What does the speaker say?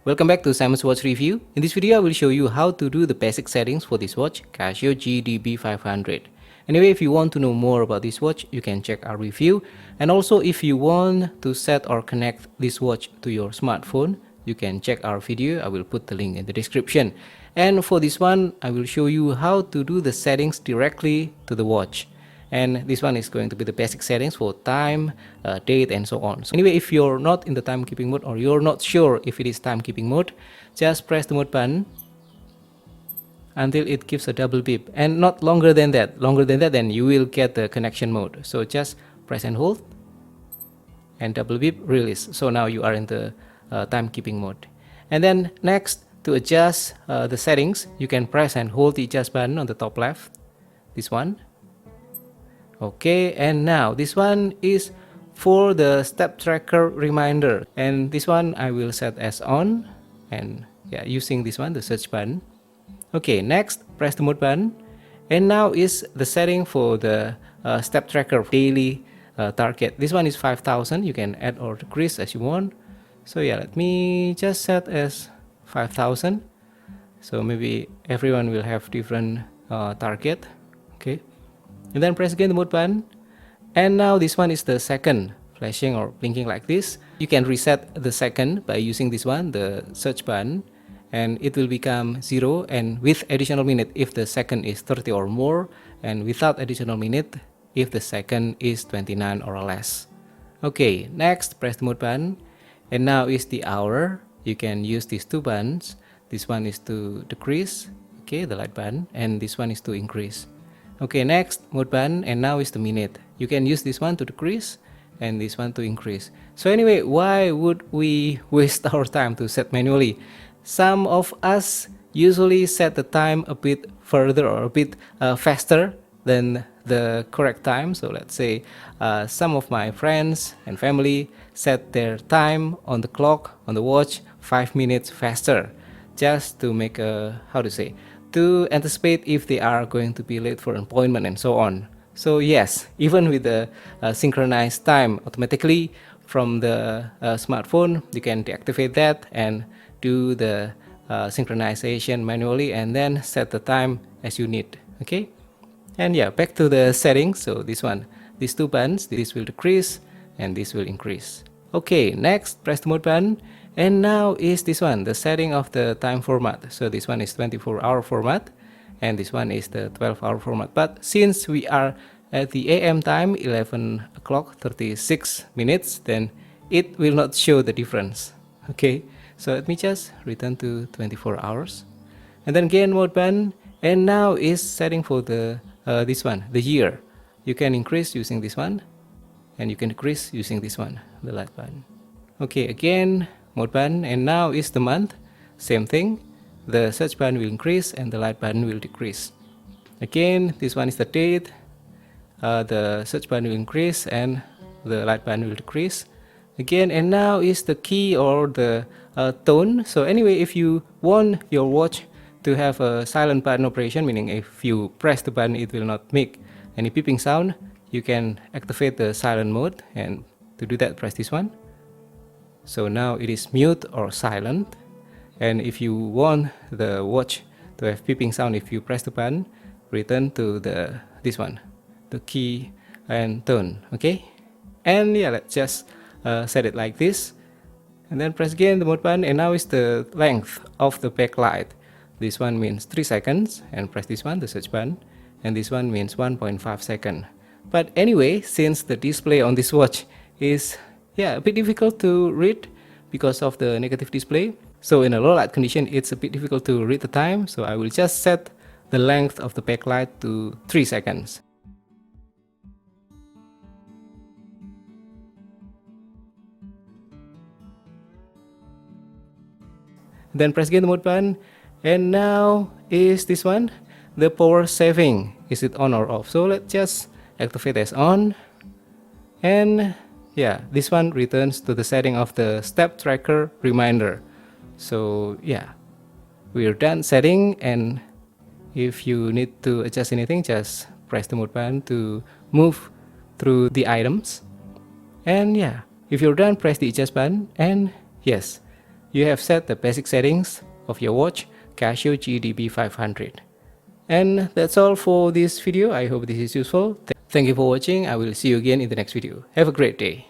Welcome back to Simon's Watch Review. In this video, I will show you how to do the basic settings for this watch, Casio GD-B500. Anyway, if you want to know more about this watch, you can check our review. And also, if you want to set or connect this watch to your smartphone, you can check our video. I will put the link in the description. And for this one, I will show you how to do the settings directly to the watch. And this one is going to be the basic settings for time, date, and so on. So anyway, if you're not in the timekeeping mode or you're not sure if it is timekeeping mode, just press the mode button until it gives a double beep, and not longer than that. Longer than that, then you will get the connection mode. So just press and hold and double beep, release. So now you are in the timekeeping mode. And then next, to adjust the settings, you can press and hold the adjust button on the top left, this one. Okay, and now this one is for the step tracker reminder, and this one I will set as on, and yeah, using this one, the search button. Okay, next press the mode button, and now is the setting for the step tracker daily target. This one is 5,000. You can add or decrease as you want. So yeah, let me just set as 5,000. So maybe everyone will have different target. Okay. And then press again the mode button, and now this one is the second, flashing or blinking like this. You can reset the second by using this one, the search button, and it will become 0, and with additional minute if the second is 30 or more, and without additional minute if the second is 29 or less. Okay, next press the mode button, and now is the hour. You can use these two buttons. This one is to decrease, okay, the light button, and this one is to increase. Okay, next mode button, and now is the minute. You can use this one to decrease and this one to increase. So anyway, why would we waste our time to set manually? Some of us usually set the time a bit further or a bit faster than the correct time. So let's say some of my friends and family set their time on the clock, on the watch, 5 minutes faster, just to make a, how to say, to anticipate if they are going to be late for an appointment and so on. So yes, even with the synchronized time automatically from the smartphone, you can deactivate that and do the synchronization manually, and then set the time as you need. Okay, and yeah, back to the settings. So this one, these two buttons, this will decrease and this will increase. Okay, next press the mode button, and now is this one, the setting of the time format. So this one is 24-hour format, and this one is the 12-hour format. But since we are at the AM time, 11 o'clock 36 minutes, then it will not show the difference. Okay, so let me just return to 24 hours, and then again mode button, and now is setting for the this one, the year. You can increase using this one, and you can decrease using this one, the light button. Okay, again mode button, and now is the month. Same thing, the search button will increase and the light button will decrease. Again, this one is the date. The search button will increase and the light button will decrease again, and now is the key or the tone. So anyway, if you want your watch to have a silent button operation, meaning if you press the button it will not make any beeping sound, you can activate the silent mode, and to do that press this one. So now it is mute or silent, and if you want the watch to have beeping sound, if you press the button, return to the this one, the key and tone. Okay, and yeah, let's just set it like this, and then press again the mode button, and now is the length of the backlight. This one means 3 seconds, and press this one, the search button, and this one means 1.5 seconds. But anyway, since the display on this watch is a bit difficult to read because of the negative display, so in a low light condition it's a bit difficult to read the time, so I will just set the length of the backlight to 3 seconds. Then press again the mode button, and now is this one, the power saving. Is it on or off? So let's just activate as on, and yeah, this one returns to the setting of the step tracker reminder. So yeah, we're done setting, and if you need to adjust anything, just press the mode button to move through the items. And yeah, if you're done, press the adjust button, and yes, you have set the basic settings of your watch, Casio GDB500. And that's all for this video. I hope this is useful. Thank you for watching. I will see you again in the next video. Have a great day.